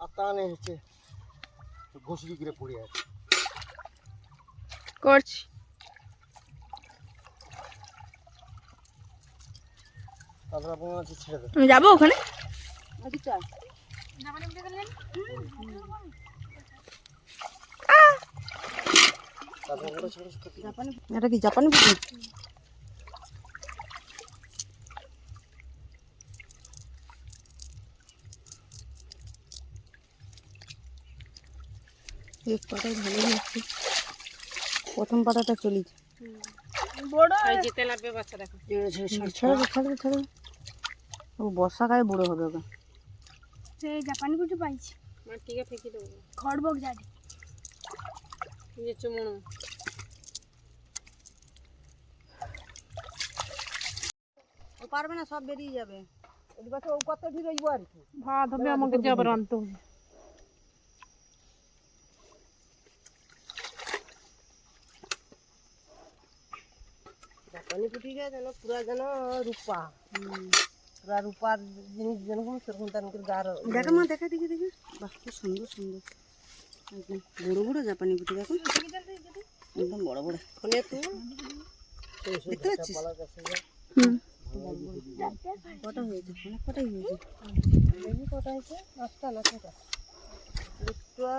আতানে হচ্ছে ঘষি গিরে পড়ে আছে করছি। তারপর আপনার আছে ছেড়ে দেন। আমি যাবো ওখানে। আচ্ছা তারপর ওটা ছেড়ে দেন। জাপানি, এটা কি জাপানি পুঁটি? এই পাটাই ভালোই হচ্ছে, প্রথম পাটাটা চলেছে। বড় যেতে লাগবে বাচ্চা দেখো। ছেড়ে দেন। ছেড়ে দে। ও বর্ষাকালে বুড়ো হবে ওকে। সেই জাপানি কুচু পাইছি, মাটিকে ফেঁকে দেবো। খড়বক জানি যে চুমনো ও পারবে না, সব বেরিয়ে যাবে। ওই পাশে ও কত ঠিক হইব আর কি। ভাত হবে, আমাকে যাবার আনতে হবে। জাপানি পুঁটি যেন পুরা যেন রূপা, পুরা রূপার জিনিস যেরকম সেরকম তার গার। দেখো মা, দেখা দেখি দেখি, বাহ কি সুন্দর সুন্দর একদম বড় বড় জাপানি পুঁটি। দেখো একদম বড় বড়। ফোনে একটু দেখতে পাচ্ছিস? কটা হয়েছে? অনেক কটাই হয়েছে। দেখি কটা হয়েছে, 5টা না 6টা? 2টা